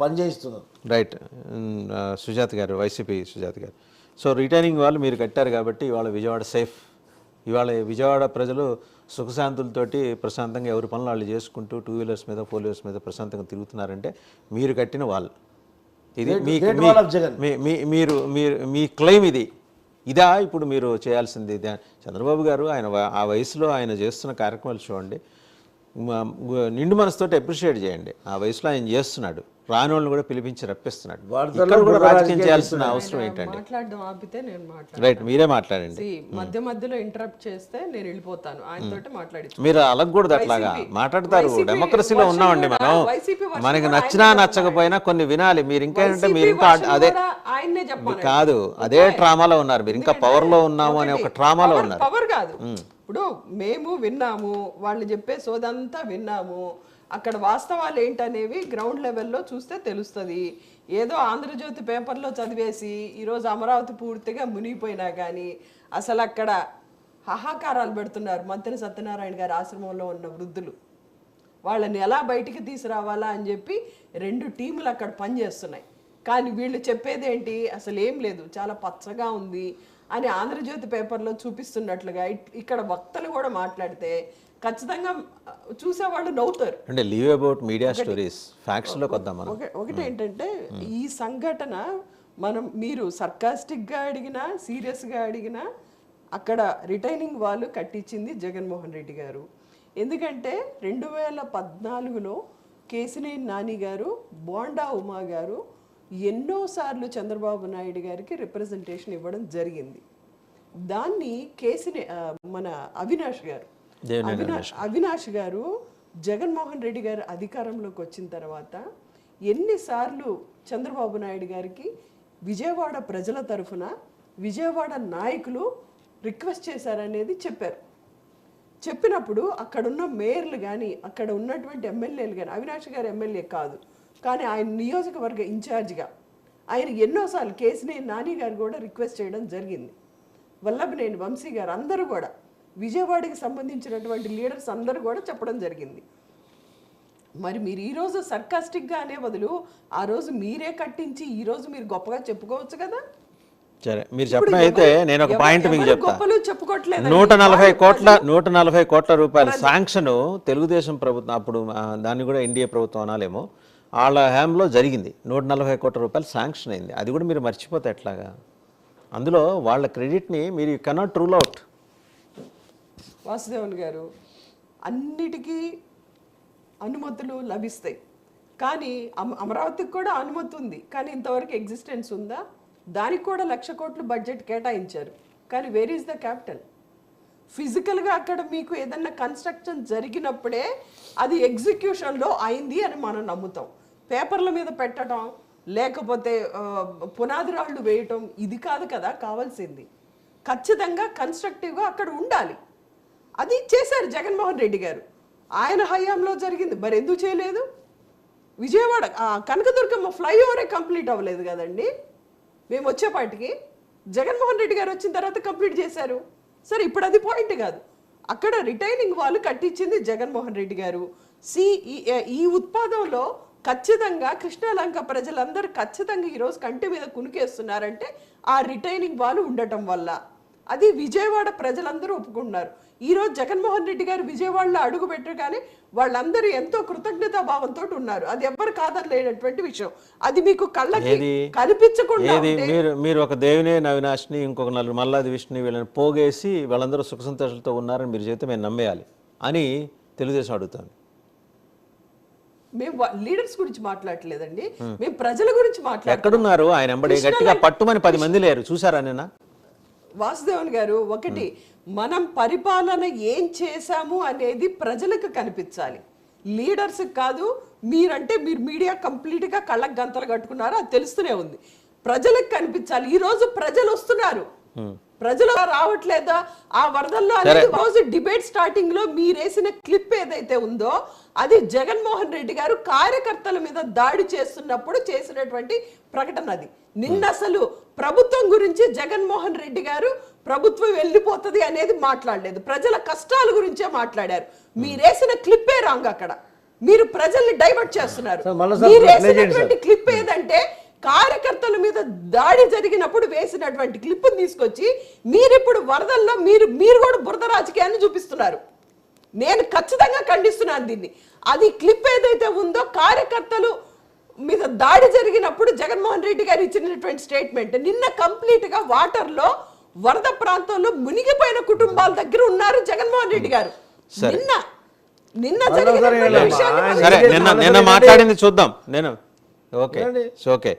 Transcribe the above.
పనిచేయిస్తున్నారు. Right. Sujatha గారు, YCP Sujatha గారు, so retaining వాళ్ళు మీరు కట్టారు కాబట్టి ఇవాళ విజయవాడ సేఫ్. ఇవాళ విజయవాడ ప్రజలు సుఖశాంతులతోటి ప్రశాంతంగా ఎవరి పనులు వాళ్ళు చేసుకుంటూ 2 వీలర్స్ మీద 4 వీలర్స్ మీద ప్రశాంతంగా తిరుగుతున్నారంటే మీరు కట్టిన వాళ్ళు. ఇది మీరు మీ క్లెయిమ్ ఇదా ఇప్పుడు మీరు చేయాల్సింది? చంద్రబాబు గారు ఆయన ఆ వయసులో ఆయన చేస్తున్న కార్యక్రమాలు చూడండి, నిండు మనసుతోటి అప్రిషియేట్ చేయండి. ఆ వయసులో ఆయన చేస్తున్నాడు, రాని వాళ్ళని కూడా పిలిపించి రప్పిస్తున్నాడు. ఇక్కడ కూడా రాజకీయం చేయాల్సిన అవసరం ఏంటండి? మాట్లాడడం ఆపితే నేను మాట్లాడతాను. రైట్, మీరే మాట్లాడండి. మధ్యలో ఇంటరప్ట్ చేస్తే నేను వెళ్ళిపోతాను, ఆయనతోటి మాట్లాడి. మీరు అలగకూడదు, అట్లాగా మాట్లాడతారు. డెమోక్రసీలో ఉన్నామండి మనం. మనకి నచ్చినా నచ్చకపోయినా కొన్ని వినాలి. మీరు ఇంకేంటంటే మీరు ఇంకా అదే ఆయన్నే చెప్పాలి కాదు, అదే ట్రామాలో ఉన్నారు మీరు. ఇంకా పవర్ లో ఉన్నాము అనే ఒక ట్రామాలో ఉన్నారు. పవర్ కాదు, ఇప్పుడు మేము విన్నాము, వాళ్ళు చెప్పే సోదంతా విన్నాము. అక్కడ వాస్తవాలు ఏంటనేవి గ్రౌండ్ లెవెల్లో చూస్తే తెలుస్తుంది. ఏదో ఆంధ్రజ్యోతి పేపర్లో చదివేసి ఈరోజు అమరావతి పూర్తిగా మునిగిపోయినా కానీ అసలు అక్కడ హాహాకారాలు పెడుతున్నారు మంత్రి సత్యనారాయణ గారి ఆశ్రమంలో ఉన్న వృద్ధులు. వాళ్ళని ఎలా బయటికి తీసుకురావాలా అని చెప్పి 2 టీములు అక్కడ పనిచేస్తున్నాయి. కానీ వీళ్ళు చెప్పేది ఏంటి? అసలు ఏం లేదు, చాలా పచ్చగా ఉంది అని ఆంధ్రజ్యోతి పేపర్లో చూపిస్తున్నట్లుగా ఇక్కడ వక్తలు కూడా మాట్లాడితే ఖచ్చితంగా చూసేవాళ్ళు నవ్వుతారు. అంటే leave about media stories, facts లోకి వద్దాం మనం. ఒకటి ఏంటంటే ఈ సంఘటన మీరు సర్కాస్టిక్గా అడిగినా సీరియస్గా అడిగినా అక్కడ రిటైనింగ్ వాళ్ళు కట్టించింది జగన్మోహన్ రెడ్డి గారు. ఎందుకంటే 2014లో కేసినేని నాని గారు, బోండా ఉమా గారు ఎన్నోసార్లు చంద్రబాబు నాయుడు గారికి రిప్రజెంటేషన్ ఇవ్వడం జరిగింది. దాన్ని మన అవినాష్ గారు జగన్మోహన్ రెడ్డి గారు అధికారంలోకి వచ్చిన తర్వాత ఎన్నిసార్లు చంద్రబాబు నాయుడు గారికి విజయవాడ ప్రజల తరఫున విజయవాడ నాయకులు రిక్వెస్ట్ చేశారనేది చెప్పారు. చెప్పినప్పుడు అక్కడున్న మేయర్లు కానీ అక్కడ ఉన్నటువంటి ఎమ్మెల్యేలు కానీ, అవినాష్ గారు ఎమ్మెల్యే కాదు కానీ ఆయన నియోజకవర్గ ఇన్ఛార్జిగా ఆయన ఎన్నోసార్లు కేసినేని నాని గారు కూడా రిక్వెస్ట్ చేయడం జరిగింది. వల్లభనేని వంశీ గారు అందరూ కూడా విజయవాడకి సంబంధించినటువంటి లీడర్స్ అందరూ కూడా చెప్పడం జరిగింది. మరి మీరు ఈరోజు సర్కాస్టిక్గా అనే బదులు ఆ రోజు మీరే కట్టించి ఈరోజు మీరు గొప్పగా చెప్పుకోవచ్చు కదా. సరే, మీరు చెప్పడం అయితే నేను ఒక పాయింట్ మీకు చెప్తాను. 140 కోట్ల రూపాయల శాంక్షన్ తెలుగుదేశం ప్రభుత్వం, అప్పుడు దాన్ని కూడా ఎన్డీఏ ప్రభుత్వం అనాలేమో, వాళ్ళ హ్యాండ్లో జరిగింది. 140 కోట్ల రూపాయలు శాంక్షన్ అయింది. అది కూడా మీరు మర్చిపోతే ఎట్లాగా? అందులో వాళ్ళ క్రెడిట్ని మీరు కెనాట్ రూల్ అవుట్. వాసుదేవన్ గారు, అన్నిటికీ అనుమతులు లభిస్తాయి కానీ అమరావతికి కూడా అనుమతి ఉంది కానీ ఇంతవరకు ఎగ్జిస్టెన్స్ ఉందా? దానికి కూడా 1,00,000 కోట్లు బడ్జెట్ కేటాయించారు కానీ వేర్ ఈజ్ ద క్యాపిటల్? ఫిజికల్గా అక్కడ మీకు ఏదన్నా కన్స్ట్రక్షన్ జరిగినప్పుడే అది ఎగ్జిక్యూషన్లో అయింది అని మనం నమ్ముతాం. పేపర్ల మీద పెట్టడం లేకపోతే పునాది రాళ్ళు వేయటం ఇది కాదు కదా కావాల్సింది. ఖచ్చితంగా కన్స్ట్రక్టివ్గా అక్కడ ఉండాలి. అది చేశారు జగన్మోహన్ రెడ్డి గారు, ఆయన హయాంలో జరిగింది. మరి ఎందుకు చేయలేదు? విజయవాడ కనకదుర్గమ్మ ఫ్లైఓవరే కంప్లీట్ అవ్వలేదు కదండి మేము వచ్చేపాటికి. జగన్మోహన్ రెడ్డి గారు వచ్చిన తర్వాత కంప్లీట్ చేశారు. సరే, ఇప్పుడు అది పాయింట్ కాదు. అక్కడ రిటైనింగ్ వాళ్ళు కట్టించింది జగన్మోహన్ రెడ్డి గారు. ఈ ఉత్పాదంలో ఖచ్చితంగా కృష్ణాలంక ప్రజలందరూ ఖచ్చితంగా ఈరోజు కంటి మీద కునికేస్తున్నారంటే ఆ రిటైనింగ్ వాళ్ళు ఉండటం వల్ల. అది విజయవాడ ప్రజలందరూ ఒప్పుకుంటున్నారు. ఈరోజు జగన్మోహన్ రెడ్డి గారు విజయవాడలో అడుగు పెట్టగానే వాళ్ళందరూ ఎంతో కృతజ్ఞతా భావంతో ఉన్నారు. అది ఎవ్వరు కాదనలేనటువంటి విషయం. అది మీకు కళ్ళకి కనిపించకుండా మీరు ఒక దేవినే అవినాష్ని ఇంకొక 4 మల్లాది విష్ణుని వీళ్ళని పోగేసి వాళ్ళందరూ సుఖ సంతోషాలతో ఉన్నారని మీరు చెప్తే మేము నమ్మేయాలి అని తెలుగుదేశం అడుగుతాను. మేము లీడర్స్ గురించి మాట్లాడలేదండి, మేము ప్రజల గురించి మాట్లాడుతున్నాం. ఎక్కడున్నారు ఆయన ఎంబడి గట్టిగా పట్టుమని 10 మంది లేరు, చూసారా నిన్న? వాసుదేవన్ గారు, ఒకటి మనం పరిపాలన ఏం చేశాము అనేది ప్రజలకు కనిపించాలి, లీడర్స్ కాదు. మీరు మీడియా కంప్లీట్గా కళ్ళకు గంతలు కట్టుకున్నారు, అది తెలుస్తూనే ఉంది. ప్రజలకు కనిపించాలి. ఈ రోజు ప్రజలు వస్తున్నారు, ప్రజలు రావట్లేదా ఆ వరదల్లో అనేది రోజు డిబేట్ స్టార్టింగ్ లో మీరేసిన క్లిప్ ఏదైతే ఉందో అది జగన్మోహన్ రెడ్డి గారు కార్యకర్తల మీద దాడి చేస్తున్నప్పుడు చేసినటువంటి ప్రకటన. అది నిన్న అసలు ప్రభుత్వం గురించి జగన్మోహన్ రెడ్డి గారు ప్రభుత్వం వెళ్ళిపోతుంది అనేది మాట్లాడలేదు, ప్రజల కష్టాల గురించే మాట్లాడారు. మీరేసిన క్లిప్పే రాంగ్. అక్కడ మీరు ప్రజల్ని డైవర్ట్ చేస్తున్నారు. సార్, మళ్ళా సార్ మీరు play చేయండి వేసినటువంటి క్లిప్ ఏదంటే కార్యకర్తల మీద దాడి జరిగినప్పుడు వేసినటువంటి క్లిప్ తీసుకొచ్చి మీరు ఇప్పుడు వరదల్లో మీరు కూడా బురద రాజకీయాన్ని చూపిస్తున్నారు. నేను ఖచ్చితంగా ఖండిస్తున్నాను దీన్ని. అది క్లిప్ ఏదైతే ఉందో కార్యకర్తలు మీద దాడి జరిగినప్పుడు జగన్మోహన్ రెడ్డి గారు ఇచ్చినటువంటి స్టేట్మెంట్, నిన్న కంప్లీట్ గా వాటర్ లో వరద ప్రాంతంలో మునిగిపోయిన కుటుంబాల దగ్గర ఉన్నారు జగన్మోహన్ రెడ్డి గారు. నిన్న జరిగిన విషయాన్ని సరే నిన్న మాట్లాడింది చూద్దాం. నేను ఓకే.